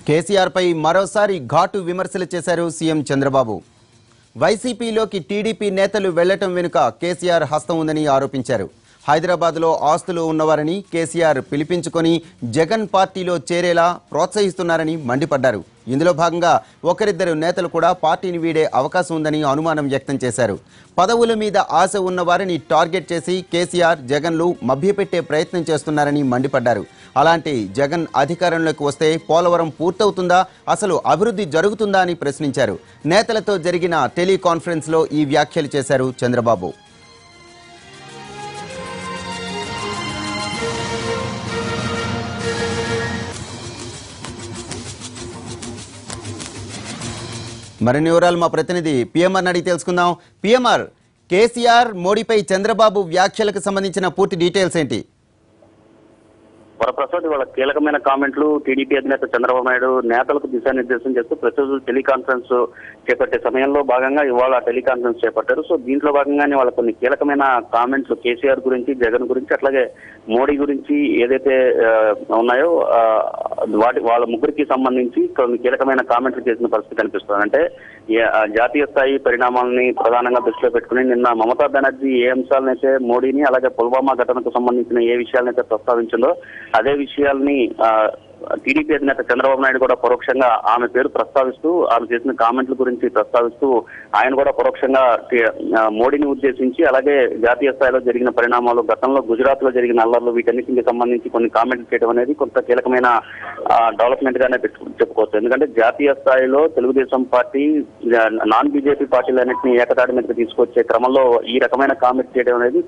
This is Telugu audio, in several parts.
కేసీఆర్ పై మరోసారి ఘాటు విమర్శలు చేశారు సీఎం చంద్రబాబు. వైసీపీలోకి టీడీపీ నేతలు వెళ్లటం వెనుక కేసీఆర్ హస్తం ఉందని ఆరోపించారు. హైదరాబాద్లో ఆస్తులు ఉన్నవారని కేసీఆర్ పిలిపించుకొని జగన్ పార్టీలో చేరేలా ప్రోత్సహిస్తున్నారని మండిపడ్డారు. ఇందులో భాగంగా ఒకరిద్దరు నేతలు కూడా పార్టీని వీడే అవకాశం ఉందని అనుమానం వ్యక్తం చేశారు. పదవుల మీద ఆశ ఉన్నవారిని టార్గెట్ చేసి కేసీఆర్ జగన్లు మభ్యపెట్టే ప్రయత్నం చేస్తున్నారని మండిపడ్డారు. అలాంటి జగన్ అధికారంలోకి వస్తే పోలవరం పూర్తవుతుందా, అసలు అభివృద్ధి జరుగుతుందా అని ప్రశ్నించారు. నేతలతో జరిగిన టెలికాన్ఫరెన్స్లో ఈ వ్యాఖ్యలు చేశారు చంద్రబాబు. మరిన్ని వివరాలు మా ప్రతినిధి పిఎంఆర్ అడిగి తెలుసుకుందాం. పిఎంఆర్, కేసీఆర్ మోడీపై చంద్రబాబు వ్యాఖ్యలకు సంబంధించిన పూర్తి డీటెయిల్స్ ఏంటి? వరప్రసాద్, ఇవాళ కీలకమైన కామెంట్లు టీడీపీ అధినేత చంద్రబాబు నాయుడు నేతలకు దిశానిర్దేశం చేస్తూ ప్రతిరోజు టెలికాన్ఫరెన్స్ చేపట్టే సమయంలో భాగంగా ఇవాళ టెలికాన్ఫరెన్స్ చేపట్టారు. సో దీంట్లో భాగంగానే వాళ్ళ కొన్ని కీలకమైన కామెంట్లు కేసీఆర్ గురించి, జగన్ గురించి, అట్లాగే మోడీ గురించి ఏదైతే ఉన్నాయో వాళ్ళ ముగ్గురికి సంబంధించి కొన్ని కీలకమైన కామెంట్లు చేసిన పరిస్థితి కనిపిస్తుంది. అంటే జాతీయ స్థాయి పరిణామాలని ప్రధానంగా దృష్టిలో పెట్టుకుని నిన్న మమతా బెనర్జీ ఏ అంశాలనైతే మోడీని, అలాగే పుల్వామా ఘటనకు సంబంధించిన ఏ విషయాలనైతే ప్రస్తావించిందో అదే విషయాల్ని టీడీపీ అధినేత చంద్రబాబు నాయుడు కూడా పరోక్షంగా ఆమె పేరు ప్రస్తావిస్తూ, ఆమె చేసిన కామెంట్ల గురించి ప్రస్తావిస్తూ ఆయన కూడా పరోక్షంగా మోడీని ఉద్దేశించి, అలాగే జాతీయ స్థాయిలో జరిగిన పరిణామాలు, గతంలో గుజరాత్ లో జరిగిన అల్లర్లు, వీటన్నిటికి సంబంధించి కొన్ని కామెంట్లు చేయడం అనేది కొంత కీలకమైన డెవలప్మెంట్ గానే చెప్పుకోవచ్చు. ఎందుకంటే జాతీయ స్థాయిలో తెలుగుదేశం పార్టీ, నాన్ బీజేపీ పార్టీలన్నింటినీ ఏకతాటి మీదకి తీసుకొచ్చే క్రమంలో ఈ రకమైన కామెంట్ చేయడం అనేది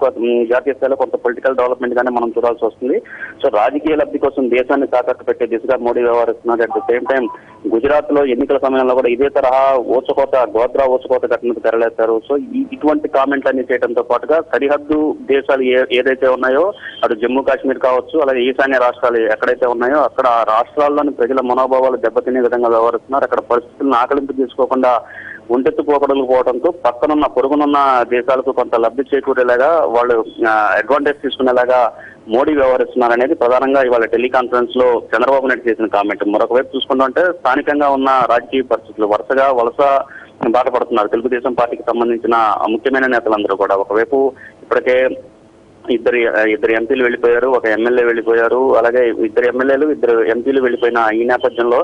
జాతీయ స్థాయిలో కొంత పొలిటికల్ డెవలప్మెంట్ గానే మనం చూడాల్సి వస్తుంది. సో రాజకీయ లబ్ధి కోసం దేశాన్ని తాకట్టు పెట్టే దిశగా మోడీ వ్యవహరిస్తున్నారు. At the same time Gujarat లో ఎన్నికల సమయంలో కూడా ఇదే తరహా గోద్రా ఊచకోత ఘటనకు తెరలేస్తారు. సో ఇటువంటి కామెంట్లన్నీ చేయడంతో పాటుగా సరిహద్దు దేశాలు ఏదైతే ఉన్నాయో, అటు జమ్మూ కాశ్మీర్ కావచ్చు, అలాగే ఈశాన్య రాష్ట్రాలు ఎక్కడైతే ఉన్నాయో అక్కడ రాష్ట్రాల్లోని ప్రజల మనోభావాలు దెబ్బతినే విధంగా వ్యవహరిస్తున్నారు. అక్కడ పరిస్థితులను ఆకలింపు తీసుకోకుండా పోవడంతో పక్కనున్న పొరుగునున్న దేశాలకు కొంత లబ్ధి చేకూరేలాగా, వాళ్ళు అడ్వాంటేజ్ తీసుకునేలాగా మోడీ వ్యవహరిస్తున్నారు అనేది ప్రధానంగా ఇవాళ టెలికాన్ఫరెన్స్ లో చంద్రబాబు నాయుడు చేసిన కామెంట్. మరొక వైపు చూసుకుంటుంటే స్థానికంగా ఉన్న రాజకీయ పరిస్థితులు వరుసగా బాధపడుతున్నారు తెలుగుదేశం పార్టీకి సంబంధించిన ముఖ్యమైన నేతలందరూ కూడా. ఒకవైపు ఇప్పటికే ఇద్దరు ఎంపీలు వెళ్ళిపోయారు, ఒక ఎమ్మెల్యే వెళ్ళిపోయారు, అలాగే ఇద్దరు ఎమ్మెల్యేలు, ఇద్దరు ఎంపీలు వెళ్ళిపోయిన ఈ నేపథ్యంలో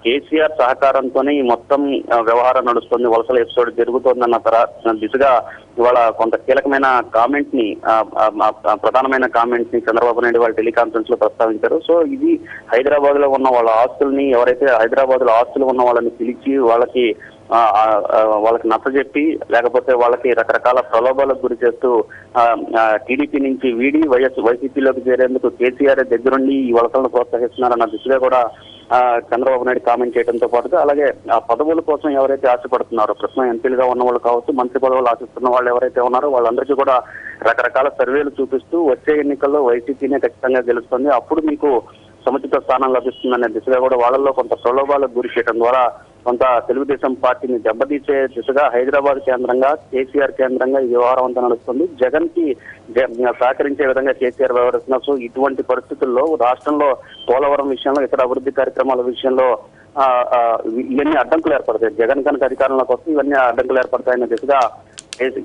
కేసీఆర్ సహకారంతోనే ఈ మొత్తం వ్యవహారం నడుస్తుంది, వలసల ఎపిసోడ్ జరుగుతోందన్న దిశగా ఇవాళ కొంత కీలకమైన కామెంట్ ని, ప్రధానమైన కామెంట్ ని చంద్రబాబు నాయుడు వాళ్ళ టెలికాన్ఫరెన్స్ లో ప్రస్తావించారు. సో ఇది హైదరాబాద్ లో ఉన్న వాళ్ళ ఆస్తుల్ని, ఎవరైతే హైదరాబాద్ లో ఆస్తులు ఉన్న వాళ్ళని పిలిచి వాళ్ళకి నచ్చజెప్పి, లేకపోతే వాళ్ళకి రకరకాల ప్రలోభాలకు గురి చేస్తూ టీడీపీ నుంచి వీడి వైసీపీలోకి చేరేందుకు కేసీఆర్ దగ్గరుండి ఈ వలసలను ప్రోత్సహిస్తున్నారన్న దిశగా కూడా చంద్రబాబు నాయుడు కామెంట్ చేయడంతో పాటుగా, అలాగే ఆ పదవుల కోసం ఎవరైతే ఆశపడుతున్నారో, ప్రస్తుతం ఎంపీలుగా ఉన్న వాళ్ళు కావచ్చు, మంత్రి పదవులు ఆశిస్తున్న వాళ్ళు ఎవరైతే ఉన్నారో వాళ్ళందరికీ కూడా రకరకాల సర్వేలు చూపిస్తూ వచ్చే ఎన్నికల్లో వైసీపీనే ఖచ్చితంగా గెలుస్తుంది, అప్పుడు మీకు సముచిత స్థానం లభిస్తుందనే దిశగా కూడా వాళ్ళల్లో కొంత ప్రలోభాలకు గురి చేయడం ద్వారా కొంత తెలుగుదేశం పార్టీని దెబ్బతీసే దిశగా హైదరాబాద్ కేంద్రంగా, కేసీఆర్ కేంద్రంగా ఈ వ్యవహారం అంతా నడుస్తుంది. జగన్ కి సహకరించే విధంగా కేసీఆర్ వ్యవహరిస్తున్నారు. సో ఇటువంటి పరిస్థితుల్లో రాష్ట్రంలో పోలవరం విషయంలో, ఇతర అభివృద్ధి కార్యక్రమాల విషయంలో ఇవన్నీ అడ్డంకులు ఏర్పడతాయి. జగన్ కనుక అధికారంలోకి వస్తే ఇవన్నీ అడ్డంకులు ఏర్పడతాయన్న దిశగా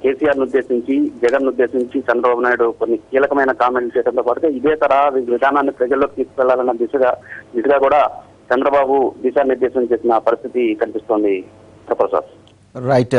కేసీఆర్ ఉద్దేశించి, జగన్ ఉద్దేశించి చంద్రబాబు నాయుడు కొన్ని కీలకమైన కామెంట్లు చేయడంతో పాటుగా ఇదే తరహా విధానాన్ని ప్రజల్లోకి తీసుకెళ్లాలన్న దిశగా కూడా చంద్రబాబు దిశానిర్దేశం చేసిన పరిస్థితి కనిపిస్తోంది. ప్రసాద్. రైట్.